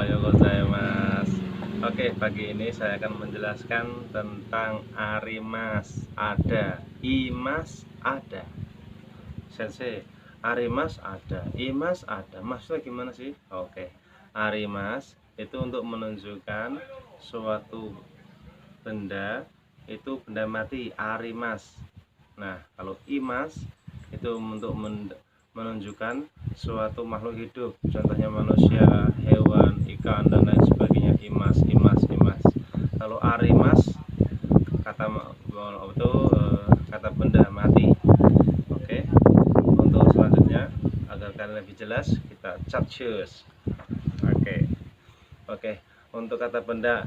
Ohayo gozaimasu. Oke, pagi ini saya akan menjelaskan tentang arimas ada, imas ada. Sensei, arimas ada, imas ada. Maksudnya gimana sih? Oke, arimas itu untuk menunjukkan suatu benda, itu benda mati, arimas. Nah, kalau imas itu untuk menunjukkan suatu makhluk hidup, contohnya manusia, hewan, ikan, dan lain sebagainya. Imas, imas, imas. Kalau arimas kata itu kata benda mati. Oke, untuk selanjutnya agar kalian lebih jelas kita capcus. Oke, untuk kata benda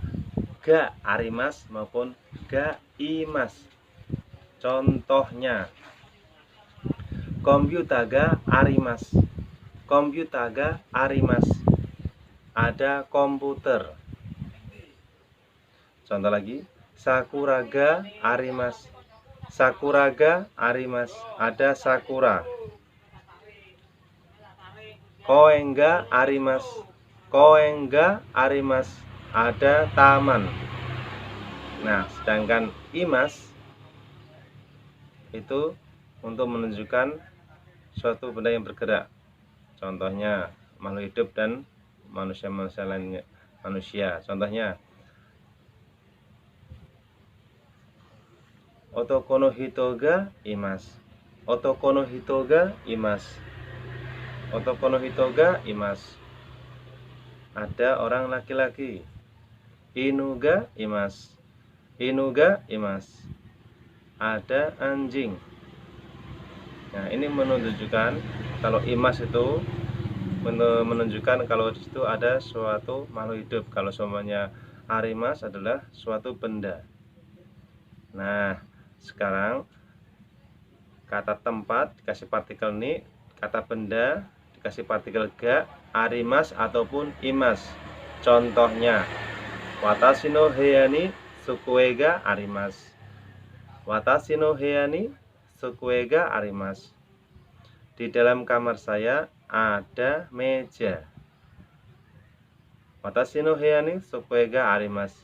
ga arimas maupun ga imas. Contohnya komputer arimas, komputer arimas, ada komputer. Contoh lagi, sakuraga arimas, sakuraga arimas, ada sakura. Koenga arimas, koenga arimas, ada taman. Nah, sedangkan imas itu untuk menunjukkan suatu benda yang bergerak, contohnya makhluk hidup dan manusia lainnya. Contohnya otoko no hito ga imas, otoko no hito ga imas, otoko no hito ga imas, ada orang laki-laki. Inu ga imas, inu ga imas, ada anjing. Nah, ini menunjukkan kalau imas itu menunjukkan kalau di situ ada suatu makhluk hidup. Kalau semuanya arimas adalah suatu benda. Nah, sekarang kata tempat dikasih partikel ni, kata benda dikasih partikel ga, arimas ataupun imas. Contohnya watashi no heya ni sukue ga arimasu, watashi no heya ni sukue ga arimasu, di dalam kamar saya ada meja. Watashi no heya ni sukue ga arimasu,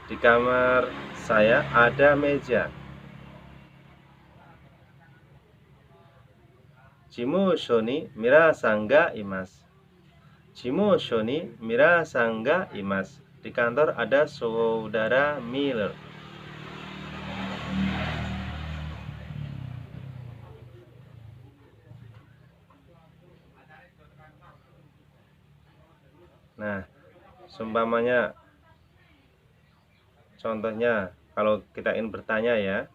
di kamar saya ada meja. Jimusho ni minasan ga imasu, jimusho ni minasan ga imasu, di kantor ada saudara Miller. Nah, seumpamanya contohnya kalau kita ingin bertanya ya,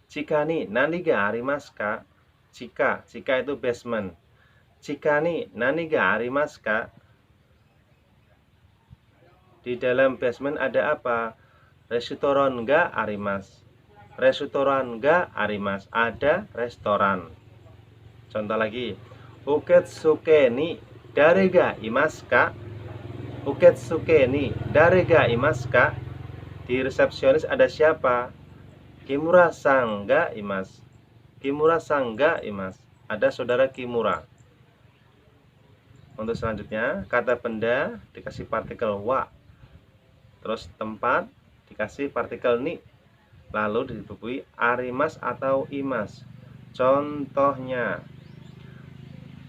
jika ni nani ga arimasu ka, jika itu basement, jika ni nani ga arimasu ka, di dalam basement ada apa? Restoran ga arimasu, restoran ga arimasu, ada restoran. Contoh lagi, uketsuke ni dare ga imasu ka, uketsuke ni dare ga imasu ka, di resepsionis ada siapa? Kimura-san ga imasu, kimura-san ga imasu, ada saudara Kimura. Untuk selanjutnya kata benda dikasih partikel wa, terus tempat dikasih partikel ni, lalu dibubui arimas atau imas. Contohnya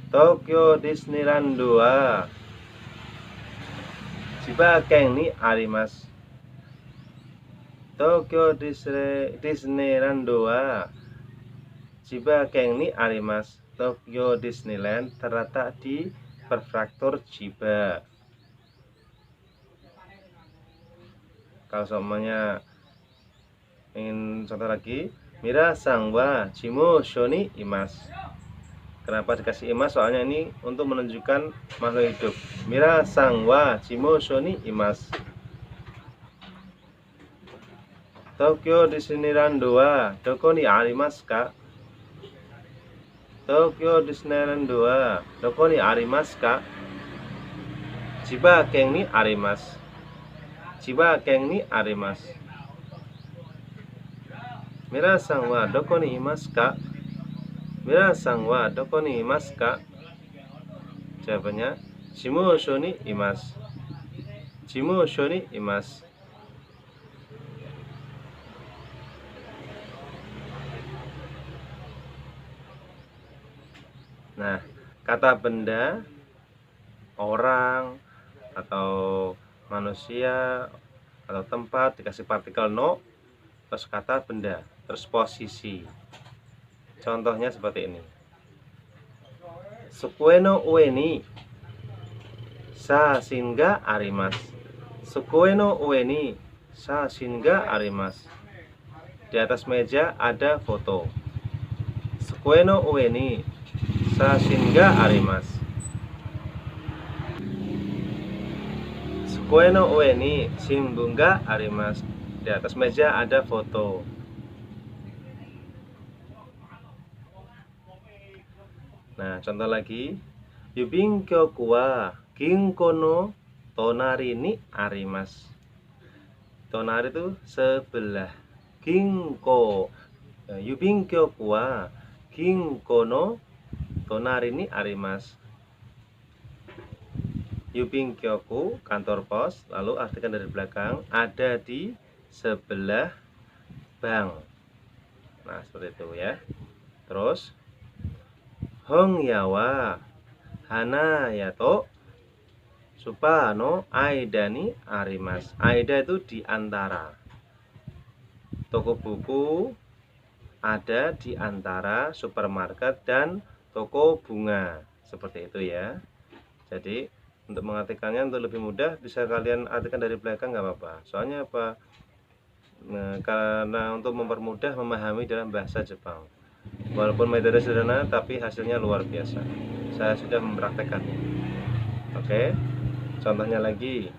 Tokyo Disneyland 2 Chibaken ni arimasu, Tokyo Disneyland 2 Chibaken ni arimasu, Tokyo Disneyland terletak di prefektur Chiba. Kalau semuanya ingin contoh lagi, minasan wa jimusho ni imasu. Kenapa dikasih imas? Soalnya ini untuk menunjukkan makhluk hidup. Minasan wa jimusho ni imasu. Tokyo Disneyland 2 doko ni arimasu ka, Tokyo Disneyland 2 doko ni arimasu ka, Chibaken ni arimasu, Chibaken ni arimasu. Minasan wa doko ni imasu ka, minasan wa doko ni imasu ka? Jawabannya 事務所にいます。事務所にいます。Nah, kata benda, orang, atau manusia, atau tempat dikasih partikel no, terus kata benda, terus posisi. Contohnya seperti ini. Sukue no ue ni shashin ga arimasu. Sukue no ue ni shashin ga arimasu. Di atas meja ada foto. Sukue no ue ni shashin ga arimasu. Sukue no ue ni shinbun ga arimasu. Di atas meja ada foto. Nah, contoh lagi. Yubin kyoku wa ginko no tonari ni arimasu. Tonari itu sebelah. Ginko. Yubin kyoku wa ginko no tonari ni arimasu. Yubin kyoku, kantor pos, lalu artikan dari belakang, ada di sebelah bank. Nah, seperti itu ya. Terus Hongya wa hanaya to supa no aida ni arimasu. Aida itu di antara. Toko buku ada di antara supermarket dan toko bunga. Seperti itu ya. Jadi untuk mengartikannya untuk lebih mudah bisa kalian artikan dari belakang nggak apa-apa. Soalnya apa? Nah, karena untuk mempermudah memahami dalam bahasa Jepang. Walaupun metode sederhana tapi hasilnya luar biasa. Saya sudah mempraktekannya. Oke. Contohnya lagi.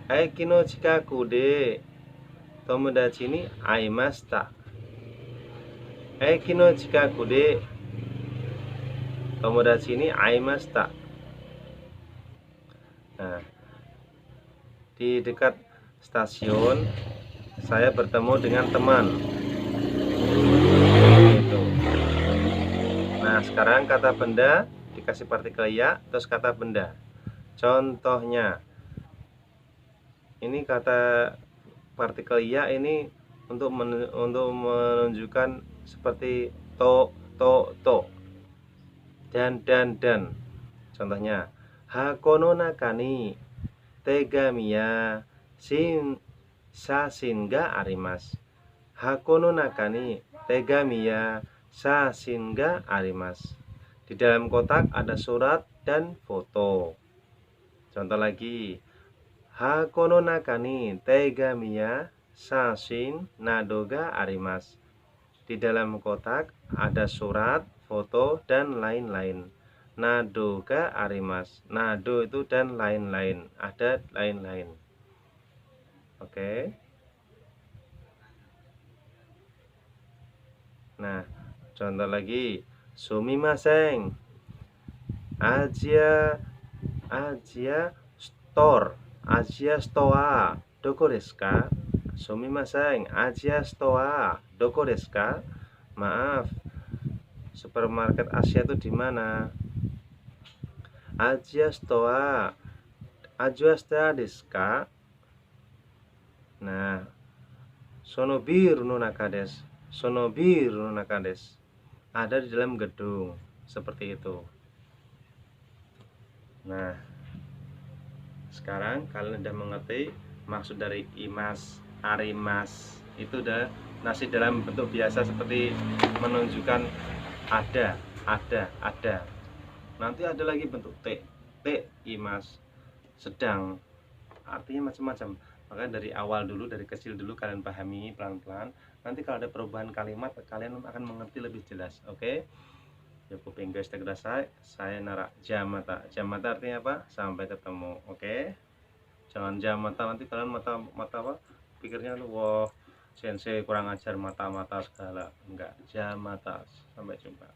Aiki no chikaku de tomodachi ni aimashita. Aiki no chikaku de tomodachi ni aimashita. Nah, di dekat stasiun saya bertemu dengan teman. Gitu. Nah, sekarang kata benda dikasih partikel ya, terus kata benda. Contohnya, ini kata partikel ya ini untuk menunjukkan seperti to, dan. Contohnya, Hako no naka ni tegami ya shashin ga arimasu. Hako no naka ni tegami ya shashin ga arimasu. Di dalam kotak ada surat dan foto. Contoh lagi. Hako no naka ni tegami ya shashin nado ga arimasu. Di dalam kotak ada surat, foto, dan lain-lain. Nado ga arimasu. Nado itu dan lain-lain. Ada lain-lain. Oke. Nah, contoh lagi. Sumimasen. Asia store. Asia store. Doko desu ka? Sumimasen. Asia store. Doko desu ka? Maaf. Supermarket Asia itu di mana? Asia store. Asia store desu ka? Nah, sonobiru no naka desu. Sonobiru no naka desu. Ada di dalam gedung. Seperti itu. Nah, sekarang kalian sudah mengerti maksud dari imas, arimas. Itu udah masih dalam bentuk biasa seperti menunjukkan ada. Nanti ada lagi bentuk t, imas, sedang. Artinya macam-macam. Makanya dari awal dulu, dari kecil dulu kalian pahami pelan-pelan. Nanti kalau ada perubahan kalimat kalian akan mengerti lebih jelas. Oke? Yoku pinggir kudasai. Saya Nara Jamata. Jamata artinya apa? Sampai ketemu. Oke? Jangan jamata, nanti kalian mata apa? Pikirnya tuh wah, sensei kurang ajar mata segala. Enggak, jamata. Sampai jumpa.